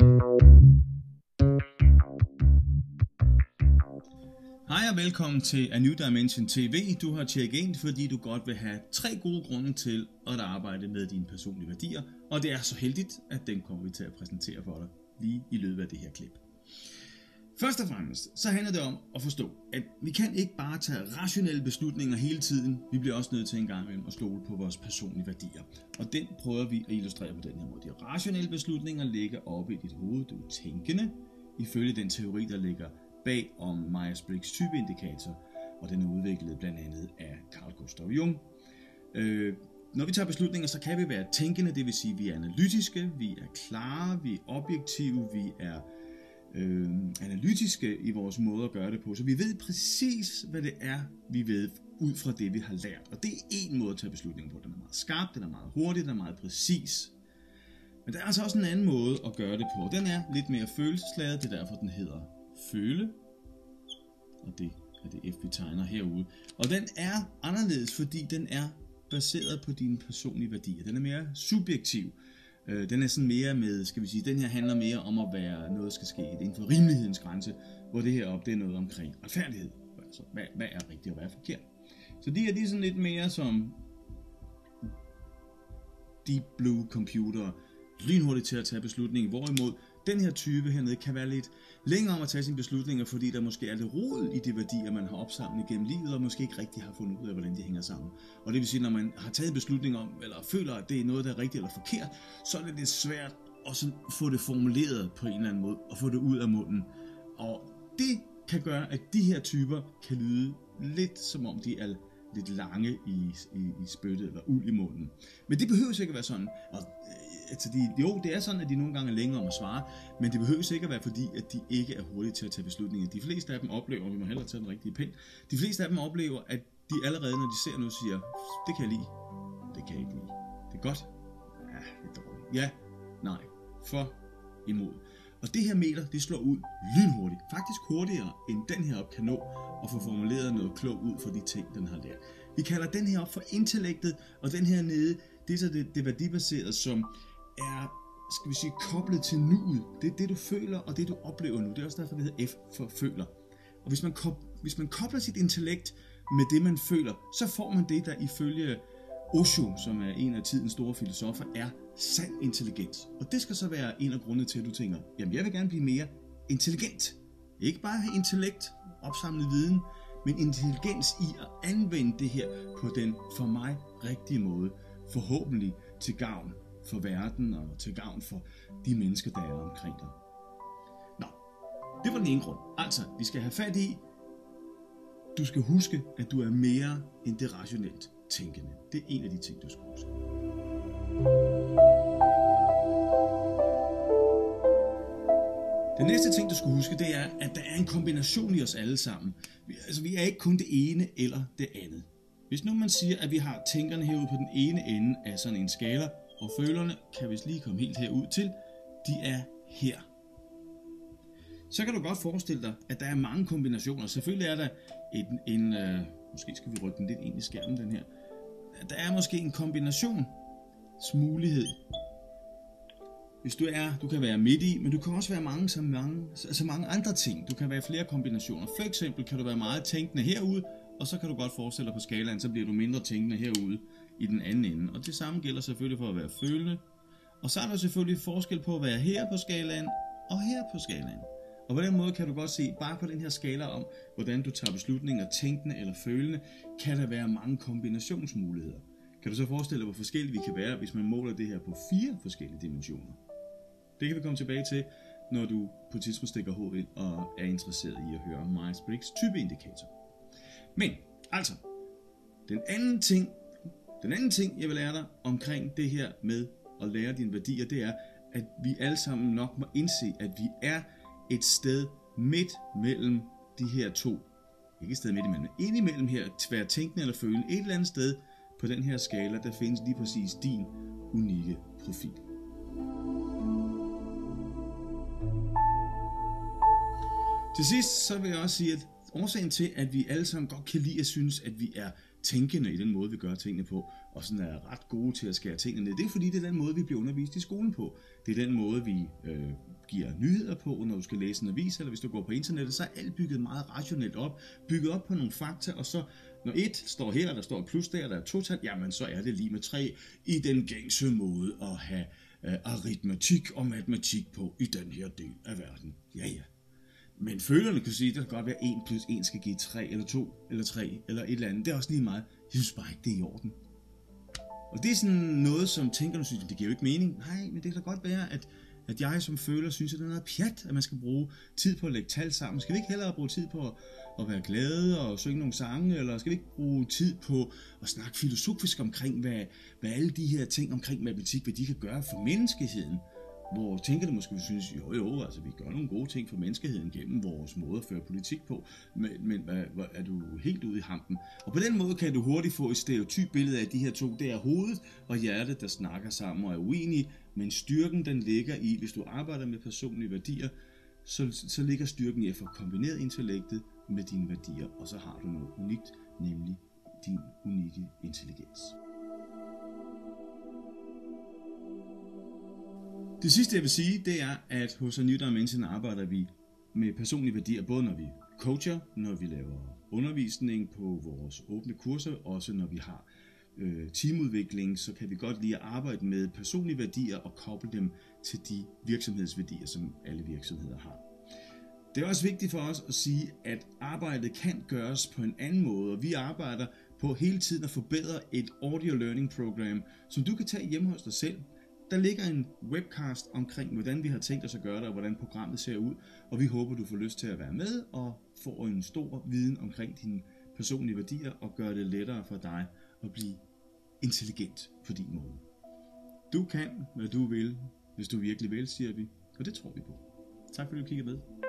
Hej og velkommen til A New Dimension TV. Du har tjekket ind, fordi du godt vil have 3 gode grunde til at arbejde med dine personlige værdier. Og det er så heldigt, at den kommer vi til at præsentere for dig lige i løbet af det her klip. Først og fremmest så handler det om at forstå, at vi kan ikke bare tage rationelle beslutninger hele tiden. Vi bliver også nødt til en gang imellem at stole på vores personlige værdier. Og den prøver vi at illustrere på den her måde. De rationelle beslutninger ligger oppe i dit hoved. Du er tænkende, ifølge den teori, der ligger bag om Myers-Briggs typeindikator, og den er udviklet blandt andet af Carl Gustav Jung. Når vi tager beslutninger, så kan vi være tænkende, det vil sige, at vi er analytiske, vi er klare, vi er objektive, vi er analytiske i vores måde at gøre det på. Så vi ved præcis, hvad det er, vi ved ud fra det, vi har lært. Og det er en måde at tage beslutninger på. Den er meget skarp, den er meget hurtig, den er meget præcis. Men der er altså også en anden måde at gøre det på. Den er lidt mere følelsesladet, det er derfor, den hedder føle. Og det er det F, vi tegner herude. Og den er anderledes, fordi den er baseret på dine personlige værdier. Den er mere subjektiv. Den er sådan mere med, skal vi sige, den her handler mere om at være noget, der skal ske inden for rimelighedens grænse, hvor det her op, det er noget omkring retfærdighed. Altså, hvad er rigtigt og hvad er forkert. Så de er sådan lidt mere som deep blue computer, lynhurtigt til at tage beslutninger, hvorimod den her type hernede kan være lidt længere om at tage sine beslutninger, fordi der måske er lidt rod i de værdier, man har opsamlet gennem livet, og måske ikke rigtig har fundet ud af, hvordan de hænger sammen. Og det vil sige, når man har taget beslutninger om, eller føler, at det er noget, der er rigtigt eller forkert, så er det lidt svært at få det formuleret på en eller anden måde, og få det ud af munden. Og det kan gøre, at de her typer kan lyde lidt som om de er lidt lange i spyttet eller uld i munden. Men det behøver ikke at være sådan. Og, det er sådan, at de nogle gange er længere om at svare, men det behøver ikke at være fordi, at de ikke er hurtige til at tage beslutninger. De fleste af dem oplever, vi må hellere tage den rigtige pind, de fleste af dem oplever, at de allerede, når de ser noget, siger, det kan jeg lide, det kan jeg ikke lide, det er godt, ja, det er dårligt, ja, nej, for, imod. Og det her meter, det slår ud lynhurtigt, faktisk hurtigere end den her op kan nå at få formuleret noget klogt ud for de ting, den har lært. Vi kalder den her op for intellektet, og den her nede, det er så det værdibaserede, som er, skal vi sige, koblet til nuet. Det er det, du føler, og det, du oplever nu. Det er også derfor, det hedder F for føler. Og hvis man kobler sit intellekt med det, man føler, så får man det, der ifølge Osho, som er en af tidens store filosofer, er sand intelligens. Og det skal så være en af grundene til, at du tænker, jamen jeg vil gerne blive mere intelligent. Ikke bare have intellekt, opsamlet viden, men intelligens i at anvende det her på den for mig rigtige måde. Forhåbentlig til gavn for verden og til gavn for de mennesker, der er omkring dig. Nå, det var den ene grund. Altså, vi skal have fat i, du skal huske, at du er mere end det rationelt tænkende. Det er en af de ting, du skal huske. Den næste ting, du skal huske, det er, at der er en kombination i os alle sammen. Vi er ikke kun det ene eller det andet. Hvis nu man siger, at vi har tænkerne herude på den ene ende af sådan en skala, og følerne kan vist lige komme helt herud til, de er her. Så kan du godt forestille dig, at der er mange kombinationer. Selvfølgelig er der måske skal vi rykke den lidt ind i skærmen, den her. Der er måske en kombinationsmulighed. Hvis du kan være midt i, men du kan også være mange andre ting. Du kan være flere kombinationer. For eksempel kan du være meget tænkende herude, og så kan du godt forestille dig på skalaen, så bliver du mindre tænkende herude i den anden ende. Og det samme gælder selvfølgelig for at være følende. Og så er der selvfølgelig forskel på at være her på skalaen og her på skalaen. Og på den måde kan du godt se, bare på den her skala om, hvordan du tager beslutninger, tænkende eller følende, kan der være mange kombinationsmuligheder. Kan du så forestille dig, hvor forskellige vi kan være, hvis man måler det her på 4 forskellige dimensioner? Det kan vi komme tilbage til, når du på et tidspunkt stikker hovedet ind og er interesseret i at høre om Myers-Briggs typeindikator. Men altså, den anden ting, jeg vil lære dig omkring det her med at lære dine værdier, det er, at vi alle sammen nok må indse, at vi er et sted midt mellem de her to. Ikke et sted midt imellem, men ind imellem her, tvær tænkende eller følende, et eller andet sted på den her skala, der findes lige præcis din unikke profil. Til sidst så vil jeg også sige, at årsagen til, at vi alle sammen godt kan lide at synes, at vi er tænkende i den måde, vi gør tingene på, og sådan er ret gode til at skære tingene ned, det er fordi, det er den måde, vi bliver undervist i skolen på. Det er den måde, vi giver nyheder på, når du skal læse en avis, eller hvis du går på internettet, så er alt bygget meget rationelt op, bygget op på nogle fakta, og så når 1 står her, og der står et plus der er 2-tal, jamen så er det lige med 3 i den gængse måde at have aritmetik og matematik på i den her del af verden. Ja. Men følerne kan sige, at det kan godt være 1 plus 1 skal give 3, eller 2, eller 3, eller et eller andet. Det er også lige meget. Jeg synes bare ikke, det er i orden. Og det er sådan noget, som tænkerne synes, det giver jo ikke mening. Nej, men det kan da godt være, at jeg som føler synes, at det er noget pjat, at man skal bruge tid på at lægge tal sammen. Skal vi ikke hellere bruge tid på at være glade og synge nogle sange, eller skal vi ikke bruge tid på at snakke filosofisk omkring, hvad alle de her ting omkring matematik, hvad de kan gøre for menneskeheden? Hvor tænkerne måske synes, jo, altså vi gør nogle gode ting for menneskeheden gennem vores måde at føre politik på, men er du helt ude i hampen? Og på den måde kan du hurtigt få et stereotyp billede af de her to. Det er hovedet og hjertet, der snakker sammen og er uenige, men styrken den ligger i, hvis du arbejder med personlige værdier, så ligger styrken i at få kombineret intellektet med dine værdier, og så har du noget unikt, nemlig din unikke intelligens. Det sidste, jeg vil sige, det er, at hos A New Dimension arbejder vi med personlige værdier, både når vi coacher, når vi laver undervisning på vores åbne kurser, også når vi har teamudvikling, så kan vi godt lide at arbejde med personlige værdier og koble dem til de virksomhedsværdier, som alle virksomheder har. Det er også vigtigt for os at sige, at arbejdet kan gøres på en anden måde, og vi arbejder på hele tiden at forbedre et audio learning program, som du kan tage hjemme hos dig selv. Der ligger en webcast omkring, hvordan vi har tænkt os at gøre det, og hvordan programmet ser ud, og vi håber, du får lyst til at være med og får en stor viden omkring dine personlige værdier, og gør det lettere for dig at blive intelligent på din måde. Du kan, hvad du vil, hvis du virkelig vil, siger vi, og det tror vi på. Tak fordi du kiggede med.